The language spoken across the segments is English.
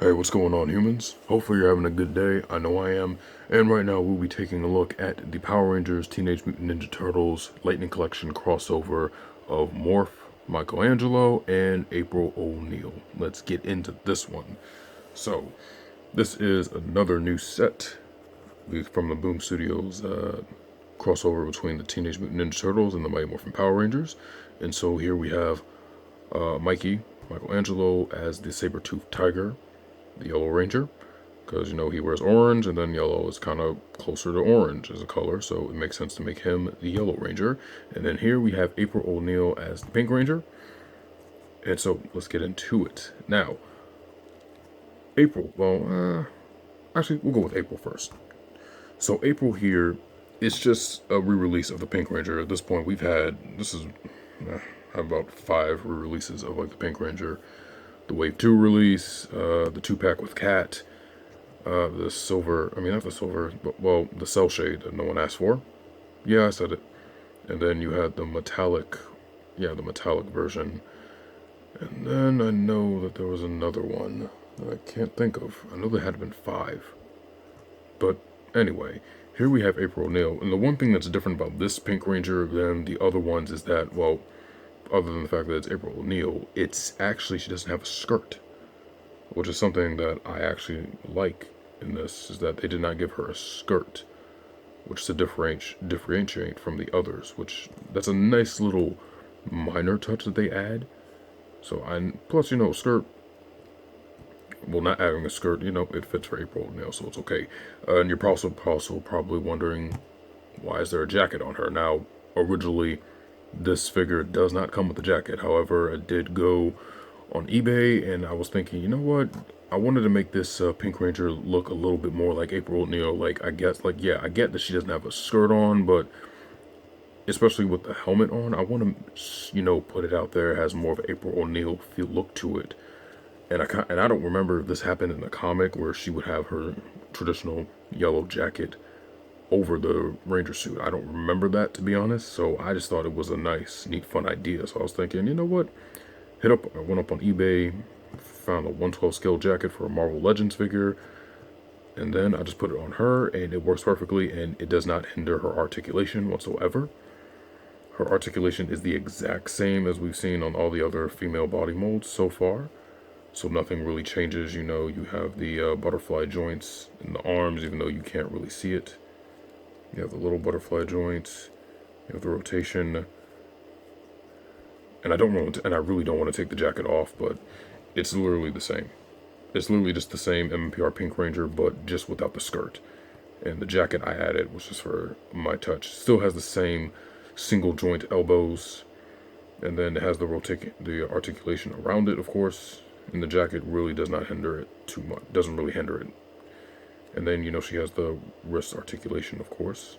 Hey, what's going on, humans? Hopefully you're having a good day. I know I am. And right now we'll be taking a look at the Power Rangers Teenage Mutant Ninja Turtles Lightning Collection crossover of Morph, Michelangelo, and April O'Neil. Let's get into this one. So, this is another new set from the Boom Studios crossover between the Teenage Mutant Ninja Turtles and the Mighty Morphin Power Rangers. And so here we have Michelangelo as the saber-toothed tiger, the Yellow Ranger, because, you know, he wears orange, and then yellow is kind of closer to orange as a color, so it makes sense to make him the Yellow Ranger. And then here we have April O'Neil as the Pink Ranger. And so let's get into it. Now, April, actually, we'll go with April first. So April here, it's just a re-release of the Pink Ranger. At this point, this is about 5 re-releases of, like, the Pink Ranger. The Wave 2 release, the 2-pack with Cat, the silver, not the silver, but, well, the cell shade that no one asked for. Yeah, I said it. And then you had the metallic version. And then I know that there was another one that I can't think of. I know there had been 5. But anyway, here we have April O'Neil. And the one thing that's different about this Pink Ranger than the other ones is that, well, other than the fact that it's April O'Neil, it's actually, she doesn't have a skirt, which is something that I actually like in this, is that they did not give her a skirt, which is to differentiate from the others, which, that's a nice little minor touch that they add. So, plus, you know, skirt, well, not having a skirt, you know, it fits for April O'Neil, so it's okay. And you're also probably wondering, why is there a jacket on her? Now, originally, this figure does not come with a jacket. However, I did go on eBay, and I was thinking, you know what? I wanted to make this Pink Ranger look a little bit more like April O'Neil. Like, I get that she doesn't have a skirt on, but especially with the helmet on, I want to, you know, put it out there. It has more of an April O'Neil feel look to it. And I don't remember if this happened in the comic where she would have her traditional yellow jacket over the Ranger suit. I don't remember that, to be honest, so I just thought it was a nice, neat, fun idea. So I was thinking, you know what, I went up on eBay, found a 1/12 scale jacket for a Marvel Legends figure, and then I just put it on her, and it works perfectly, and it does not hinder her articulation whatsoever. Her articulation is the exact same as we've seen on all the other female body molds so far, so nothing really changes. You know, you have the butterfly joints in the arms, even though you can't really see it. You have the little butterfly joints. You have the rotation. And I really don't want to take the jacket off, but it's literally the same. It's literally just the same MMPR Pink Ranger, but just without the skirt. And the jacket I added was just for my touch. Still has the same single joint elbows, and then it has the articulation around it, of course. And the jacket really does not hinder it too much. Doesn't really hinder it. And then, you know, she has the wrist articulation, of course.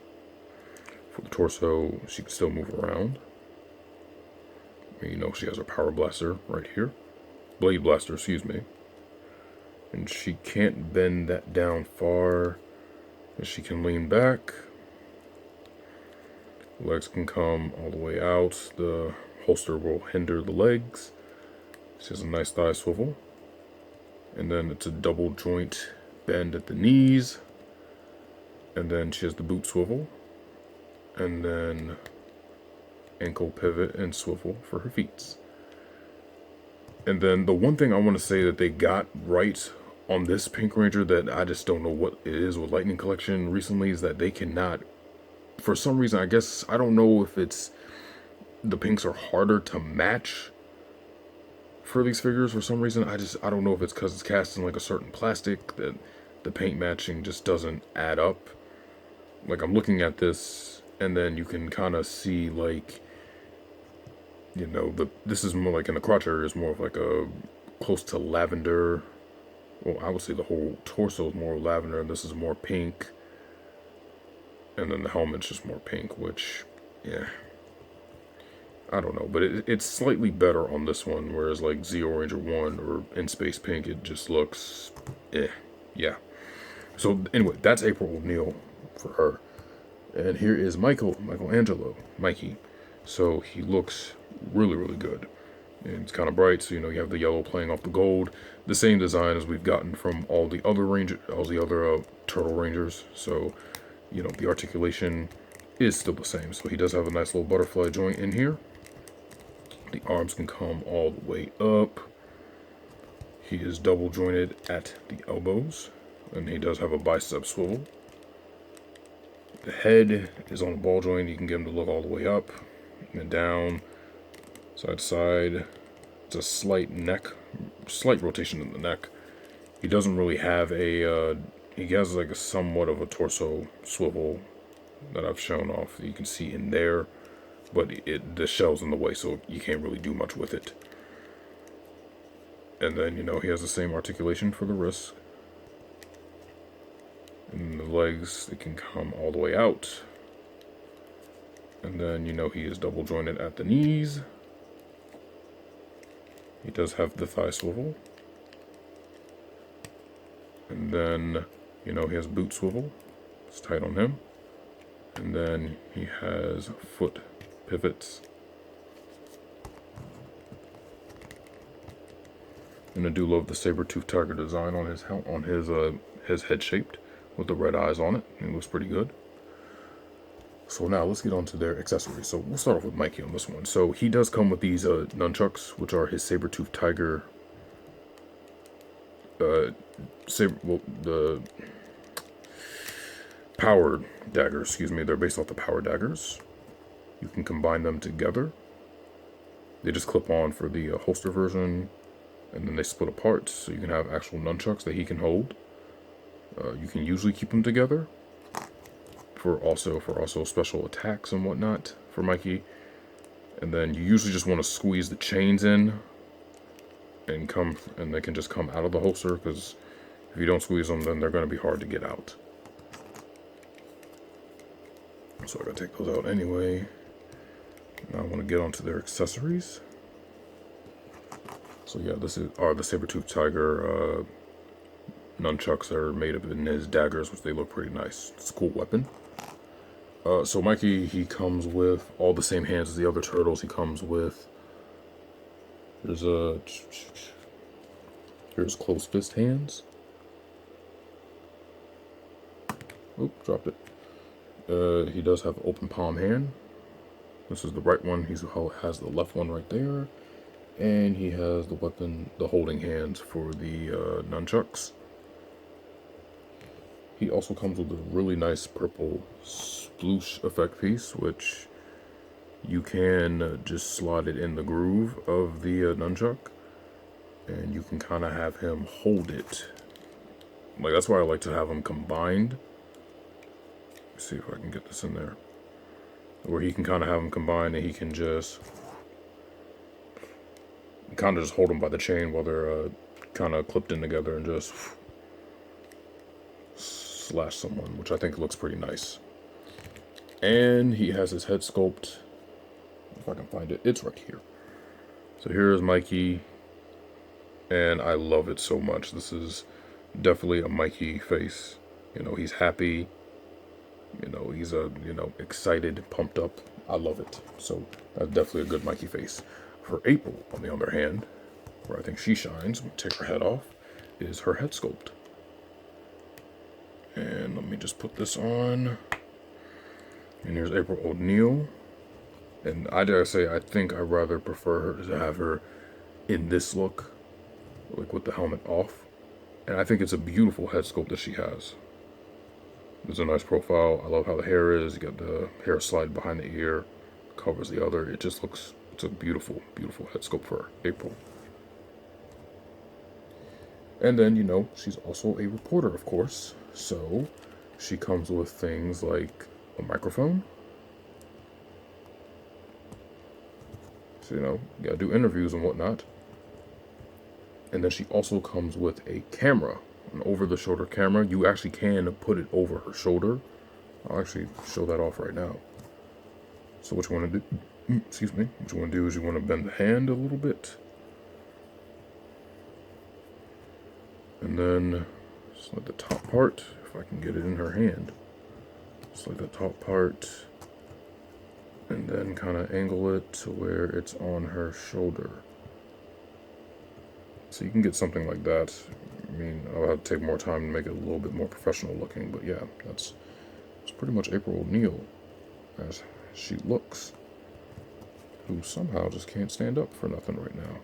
For the torso, she can still move around. You know, she has her power blaster right here. Blade blaster, excuse me. And she can't bend that down far. And she can lean back. Legs can come all the way out. The holster will hinder the legs. She has a nice thigh swivel. And then it's a double joint bend at the knees, and then she has the boot swivel, and then ankle pivot and swivel for her feet. And then the one thing I want to say that they got right on this Pink Ranger that I just don't know what it is with Lightning Collection recently is that they cannot, for some reason, I guess, I don't know if it's the pinks are harder to match for these figures for some reason. I don't know if it's because it's cast in like a certain plastic that the paint matching just doesn't add up. Like, I'm looking at this, and then you can kind of see, like, you know, this is more like in the crotch area is more of like a close to lavender. Well, I would say the whole torso is more lavender, and this is more pink. And then the helmet's just more pink, which, yeah, I don't know, but it's slightly better on this one, whereas like Zeo Ranger 1 or In Space Pink, it just looks, yeah. So anyway, that's April O'Neil for her. And here is Michelangelo, Mikey. So he looks really, really good. And it's kind of bright, so you have the yellow playing off the gold. The same design as we've gotten from all the other turtle rangers. So the articulation is still the same. So he does have a nice little butterfly joint in here. The arms can come all the way up. He is double jointed at the elbows, and he does have a bicep swivel. The head is on a ball joint. You can get him to look all the way up and down, side to side. It's a slight rotation in the neck. He doesn't really have he has like a somewhat of a torso swivel that I've shown off that you can see in there, but the shell's in the way, so you can't really do much with it. And then, he has the same articulation for the wrists. And the legs, they can come all the way out. And then, he is double jointed at the knees. He does have the thigh swivel. And then, he has boot swivel. It's tight on him. And then he has foot pivots. And I do love the saber-toothed tiger design on his head shaped with the red eyes on it. It looks pretty good. So now let's get on to their accessories. So we'll start off with Mikey on this one. So he does come with these nunchucks, which are his saber-toothed tiger. The power daggers. Excuse me. They're based off the power daggers. You can combine them together. They just clip on for the holster version. And then they split apart, so you can have actual nunchucks that he can hold. You can usually keep them together for also special attacks and whatnot for Mikey. And then you usually just want to squeeze the chains in and they can just come out of the holster, because if you don't squeeze them, then they're going to be hard to get out. So I gotta take those out anyway. Now I want to get onto their accessories. So yeah, are the saber-toothed tiger nunchucks that are made of in his daggers, which they look pretty nice. It's a cool weapon. So Mikey, he comes with all the same hands as the other turtles. He comes with here's closed fist hands. Oop, dropped it. He does have open palm hand. This is the right one. He has the left one right there. And he has the holding hands for the nunchucks. He also comes with a really nice purple sploosh effect piece, which you can just slide it in the groove of the nunchuck. And you can kind of have him hold it. Like, that's why I like to have them combined. Let's see if I can get this in there. Where he can kind of have them combined, and he can just hold them by the chain while they're kind of clipped in together and just slash someone, which I think looks pretty nice. And he has his head sculpt. If I can find it, it's right here. So here's Mikey, and I love it so much. This is definitely a Mikey face. He's happy. He's excited, pumped up. I love it. So that's definitely a good Mikey face. For April, on the other hand, where I think she shines, take her head off, is her head sculpt. And let me just put this on. And here's April O'Neil. And I dare say, I think I rather prefer her to have her in this look, like with the helmet off. And I think it's a beautiful head sculpt that she has. It's a nice profile. I love how the hair is. You got the hair slide behind the ear, covers the other. It just looks, it's a beautiful, beautiful head sculpt for April. And then, she's also a reporter, of course. So she comes with things like a microphone. So, you gotta do interviews and whatnot. And then she also comes with a camera, an over-the-shoulder camera. You actually can put it over her shoulder. I'll actually show that off right now. So what you want to do, excuse me, what you want to do is you want to bend the hand a little bit. And then slide the top part, if I can get it in her hand. Slide the top part, and then kind of angle it to where it's on her shoulder. So you can get something like that. I mean, I'll have to take more time to make it a little bit more professional looking, but yeah, that's pretty much April O'Neil as she looks, who somehow just can't stand up for nothing right now.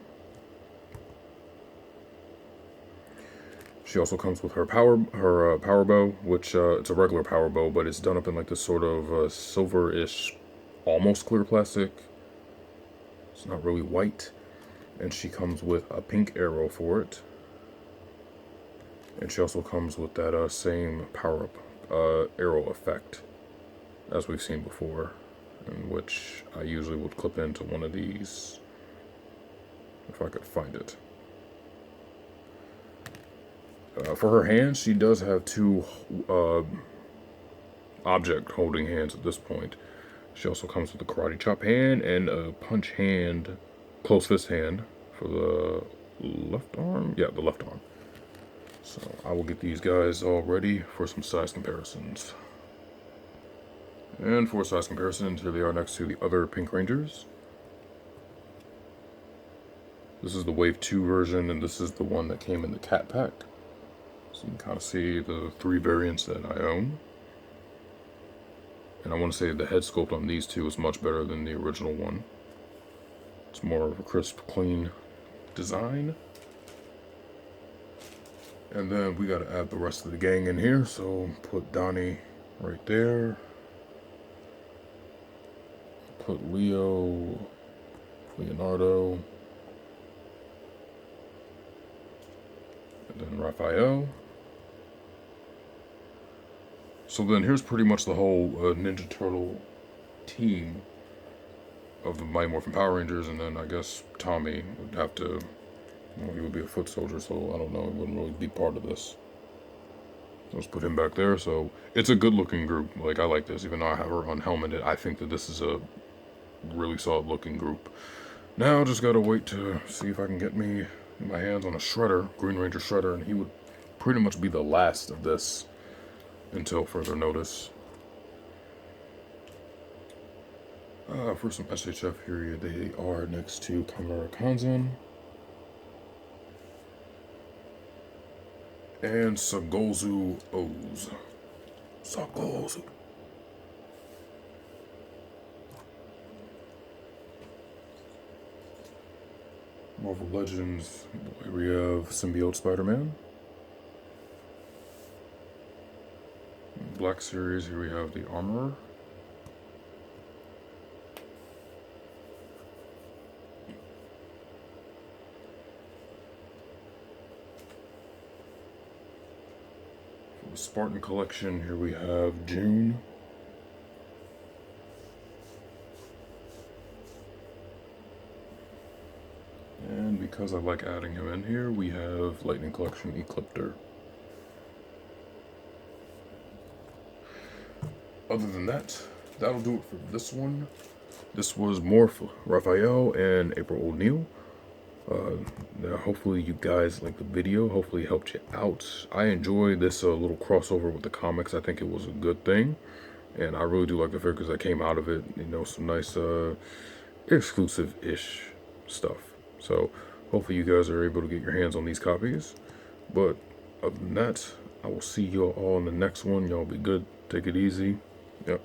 She also comes with her power bow, which it's a regular power bow, but it's done up in like this sort of silver-ish, almost clear plastic. It's not really white, and she comes with a pink arrow for it. And she also comes with that same power-up arrow effect as we've seen before, in which I usually would clip into one of these if I could find it. For her hands, she does have two object holding hands at this point. She also comes with a karate chop hand and a punch hand, close fist hand for the left arm. Yeah, the left arm. So I will get these guys all ready for some size comparisons. And for size comparisons, here they are next to the other Pink Rangers. This is the Wave 2 version, and this is the one that came in the Cat Pack. So you can kind of see the 3 variants that I own. And I want to say the head sculpt on these two is much better than the original one. It's more of a crisp, clean design. And then we got to add the rest of the gang in here, so put Donnie right there. Put Leonardo. And then Raphael. So then here's pretty much the whole Ninja Turtle team of the Mighty Morphin Power Rangers, and then I guess Tommy would have to, well, he would be a foot soldier, so I don't know, he wouldn't really be part of this. Let's put him back there. So it's a good looking group. Like, I like this, even though I have her unhelmeted. I think that this is a really solid looking group. Now I just gotta wait to see if I can get my hands on a shredder, Green Ranger shredder, and he would pretty much be the last of this until further notice. For some SHF here, they are next to Kamara Kanzan and Sagozu Oz. Sagozu. Marvel Legends, we have Symbiote Spider-Man. Black Series, here we have the Armorer. For the Spartan Collection, here we have June. And because I like adding him in here, we have Lightning Collection Ecliptor. Other than that, that'll do it for this one. This was Morphed, Raphael, and April O'Neil. Now hopefully you guys liked the video. Hopefully it helped you out. I enjoyed this little crossover with the comics. I think it was a good thing. And I really do like the figures that came out of it. You know, some nice exclusive-ish stuff. So hopefully you guys are able to get your hands on these copies. But other than that, I will see you all in the next one. Y'all be good. Take it easy. Yep.